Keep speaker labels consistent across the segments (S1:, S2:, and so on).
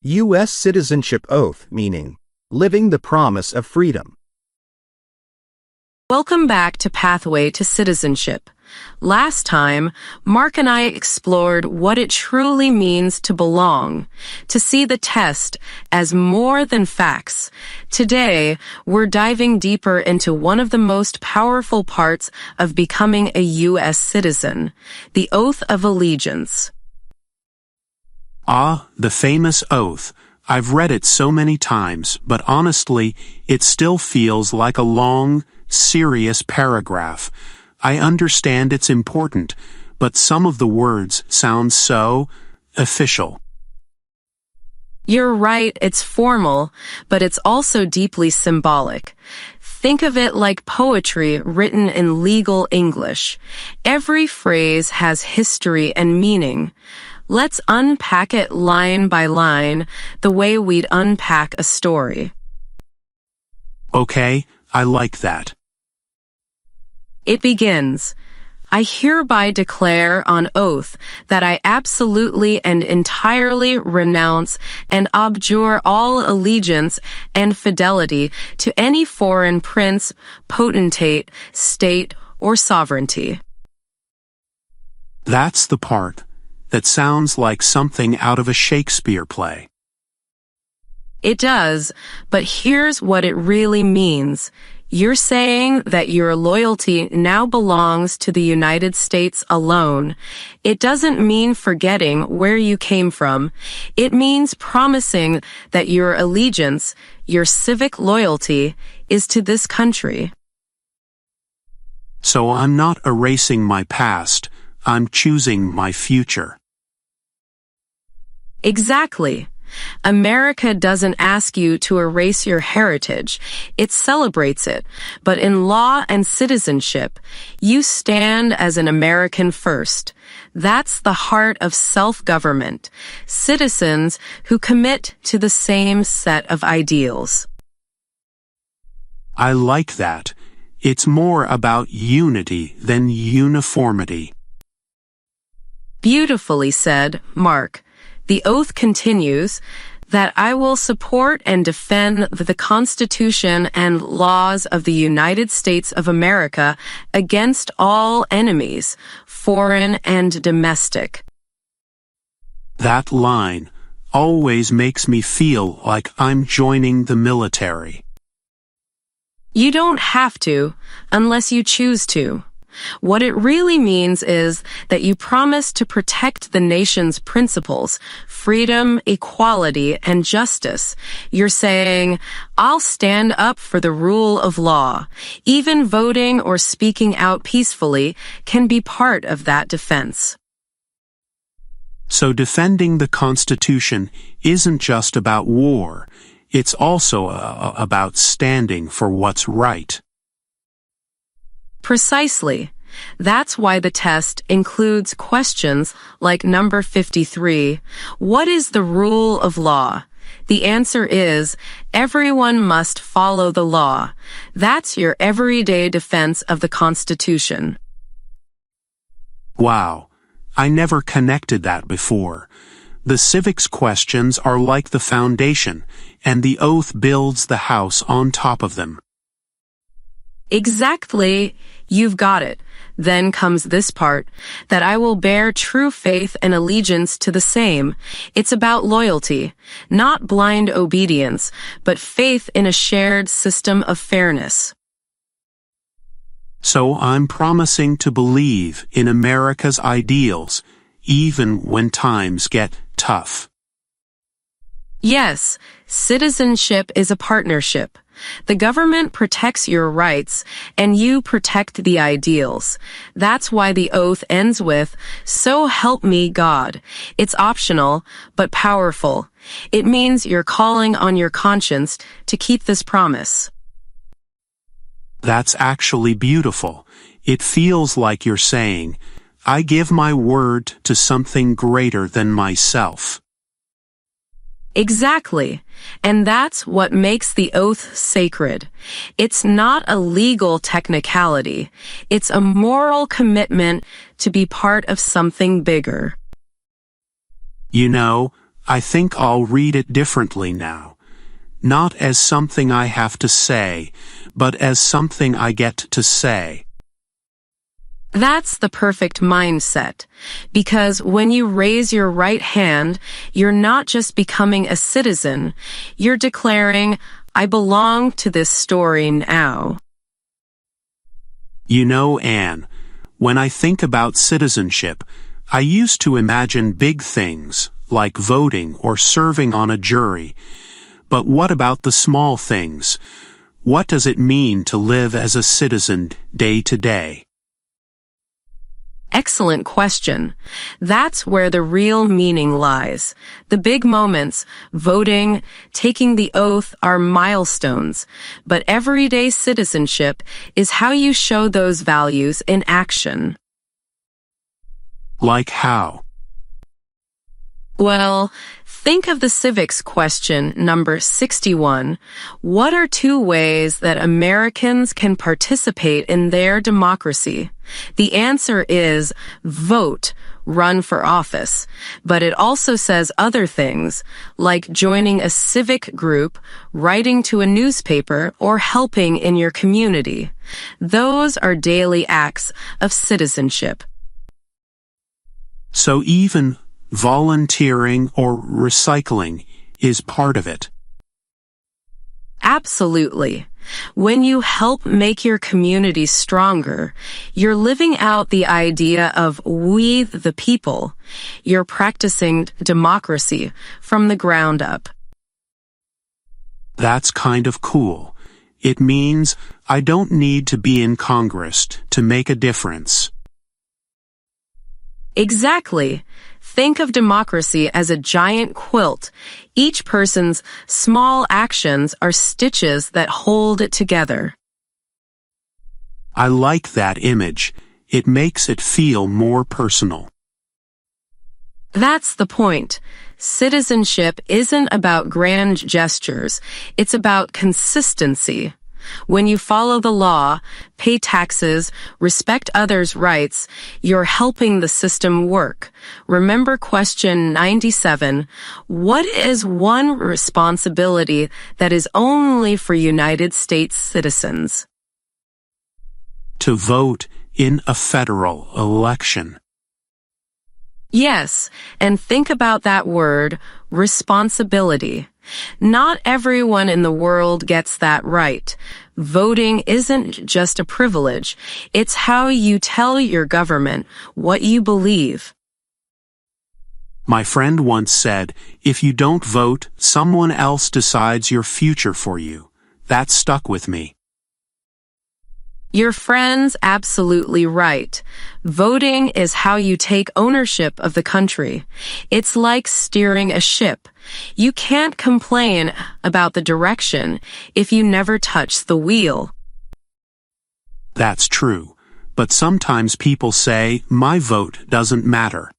S1: U.S. Citizenship Oath, meaning living the promise of freedom.
S2: Welcome back to Pathway to Citizenship. Last time, Mark and I explored what it truly means to belong, to see the test as more than facts. Today, we're diving deeper into one of the most powerful parts of becoming a U.S. citizen, the Oath of Allegiance.
S3: Ah, the famous oath. I've read it so many times, but honestly, it still feels like a long, serious paragraph. I understand it's important, but some of the words sound so official.
S2: You're right, it's formal, but it's also deeply symbolic. Think of it like poetry written in legal English. Every phrase has history and meaning. Let's unpack it line by line, the way we'd unpack a story.
S3: Okay, I like that.
S2: It begins, I hereby declare on oath that I absolutely and entirely renounce and abjure all allegiance and fidelity to any foreign prince, potentate, state, or sovereignty.
S3: That's the part that sounds like something out of a Shakespeare play.
S2: It does, but here's what it really means. You're saying that your loyalty now belongs to the United States alone. It doesn't mean forgetting where you came from. It means promising that your allegiance, your civic loyalty, is to this country.
S3: So I'm not erasing my past, I'm choosing my future.
S2: Exactly. America doesn't ask you to erase your heritage. It celebrates it. But in law and citizenship, you stand as an American first. That's the heart of self-government. Citizens who commit to the same set of ideals.
S3: I like that. It's more about unity than uniformity.
S2: Beautifully said, Mark. The oath continues that I will support and defend the Constitution and laws of the United States of America against all enemies, foreign and domestic.
S3: That line always makes me feel like I'm joining the military.
S2: You don't have to, unless you choose to. What it really means is that you promise to protect the nation's principles, freedom, equality, and justice. You're saying, I'll stand up for the rule of law. Even voting or speaking out peacefully can be part of that defense.
S3: So defending the Constitution isn't just about war. It's also about standing for what's right.
S2: Precisely. That's why the test includes questions like number 53. What is the rule of law? The answer is, everyone must follow the law. That's your everyday defense of the Constitution.
S3: Wow, I never connected that before. The civics questions are like the foundation, and the oath builds the house on top of them.
S2: Exactly. You've got it. Then comes this part, that I will bear true faith and allegiance to the same. It's about loyalty, not blind obedience, but faith in a shared system of fairness.
S3: So I'm promising to believe in America's ideals, even when times get tough.
S2: Yes, citizenship is a partnership. The government protects your rights, and you protect the ideals. That's why the oath ends with, "So help me God." It's optional, but powerful. It means you're calling on your conscience to keep this promise.
S3: That's actually beautiful. It feels like you're saying, I give my word to something greater than myself.
S2: Exactly. And that's what makes the oath sacred. It's not a legal technicality. It's a moral commitment to be part of something bigger.
S3: You know, I think I'll read it differently now. Not as something I have to say, but as something I get to say.
S2: That's the perfect mindset, because when you raise your right hand, you're not just becoming a citizen, you're declaring, I belong to this story now.
S3: You know, Anne, when I think about citizenship, I used to imagine big things, like voting or serving on a jury. But what about the small things? What does it mean to live as a citizen day to day?
S2: Excellent question. That's where the real meaning lies. The big moments, voting, taking the oath, are milestones. But everyday citizenship is how you show those values in action.
S3: Like how?
S2: Well, think of the civics question number 61. What are 2 ways that Americans can participate in their democracy? The answer is vote, run for office. But it also says other things, like joining a civic group, writing to a newspaper, or helping in your community. Those are daily acts of citizenship.
S3: So even volunteering or recycling is part of it.
S2: Absolutely. When you help make your community stronger, you're living out the idea of we the people. You're practicing democracy from the ground up.
S3: That's kind of cool. It means I don't need to be in Congress to make a difference.
S2: Exactly. Think of democracy as a giant quilt. Each person's small actions are stitches that hold it together.
S3: I like that image. It makes it feel more personal.
S2: That's the point. Citizenship isn't about grand gestures. It's about consistency. When you follow the law, pay taxes, respect others' rights, you're helping the system work. Remember question 97. What is one responsibility that is only for United States citizens?
S3: To vote in a federal election.
S2: Yes, and think about that word, responsibility. Not everyone in the world gets that right. Voting isn't just a privilege. It's how you tell your government what you believe.
S3: My friend once said, if you don't vote, someone else decides your future for you. That stuck with me.
S2: Your friend's absolutely right. Voting is how you take ownership of the country. It's like steering a ship. You can't complain about the direction if you never touch the wheel.
S3: That's true. But sometimes people say, my vote doesn't matter.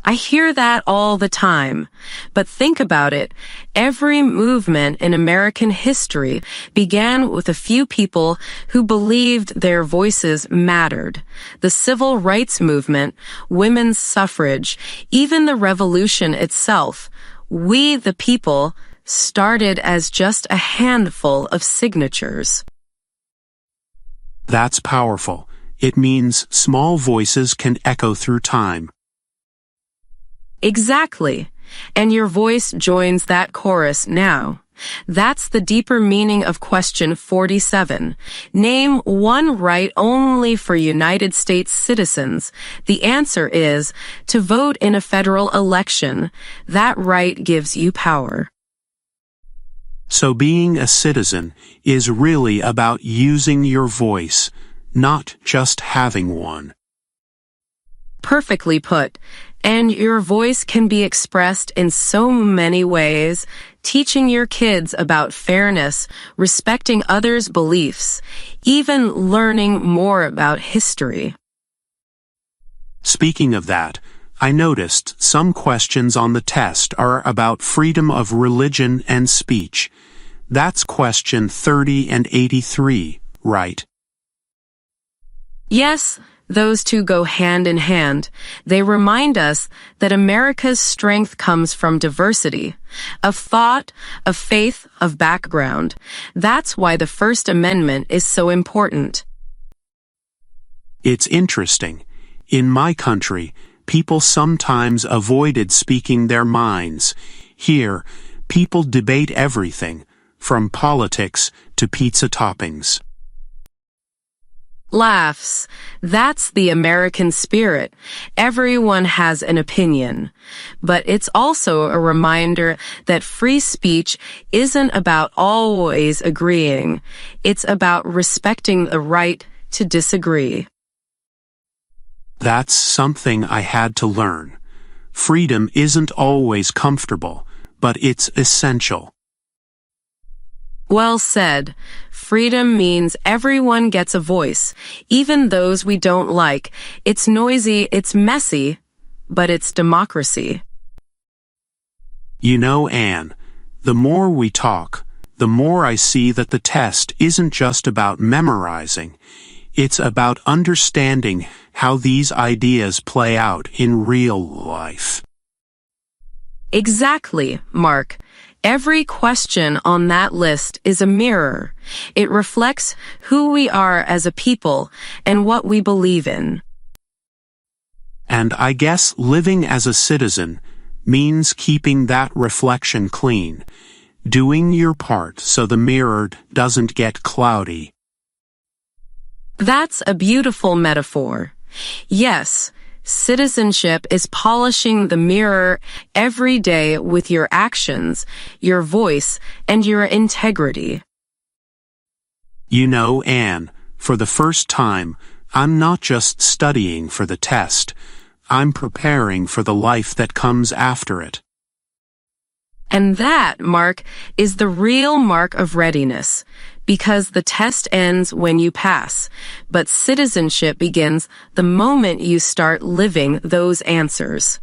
S2: I hear that all the time. But think about it. Every movement in American history began with a few people who believed their voices mattered. The civil rights movement, women's suffrage, even the revolution itself. We, the people, started as just a handful of signatures.
S3: That's powerful. It means small voices can echo through time.
S2: Exactly. And your voice joins that chorus now. That's the deeper meaning of question 47. Name one right only for United States citizens. The answer is to vote in a federal election. That right gives you power.
S3: So being a citizen is really about using your voice, not just having one.
S2: Perfectly put. And your voice can be expressed in so many ways, teaching your kids about fairness, respecting others' beliefs, even learning more about history.
S3: Speaking of that, I noticed some questions on the test are about freedom of religion and speech. That's question 30 and 83, right?
S2: Yes, Those two go hand in hand. They remind us that America's strength comes from diversity, of thought, of faith, of background. That's why the First Amendment is so important.
S3: It's interesting. In my country, people sometimes avoided speaking their minds. Here, people debate everything, from politics to pizza toppings.
S2: Laughs. That's the American spirit. Everyone has an opinion. But it's also a reminder that free speech isn't about always agreeing. It's about respecting the right to disagree.
S3: That's something I had to learn. Freedom isn't always comfortable, but it's essential.
S2: Well said. Freedom means everyone gets a voice, even those we don't like. It's noisy, it's messy, but it's democracy.
S3: You know, Anne, the more we talk, the more I see that the test isn't just about memorizing. It's about understanding how these ideas play out in real life.
S2: Exactly, Mark. Every question on that list is a mirror. It reflects who we are as a people and what we believe in.
S3: And I guess living as a citizen means keeping that reflection clean, doing your part so the mirror doesn't get cloudy.
S2: That's a beautiful metaphor. Yes, citizenship is polishing the mirror every day with your actions, your voice, and your integrity.
S3: You know, Anne, for the first time, I'm not just studying for the test. I'm preparing for the life that comes after it.
S2: And that, Mark, is the real mark of readiness, because the test ends when you pass, but citizenship begins the moment you start living those answers.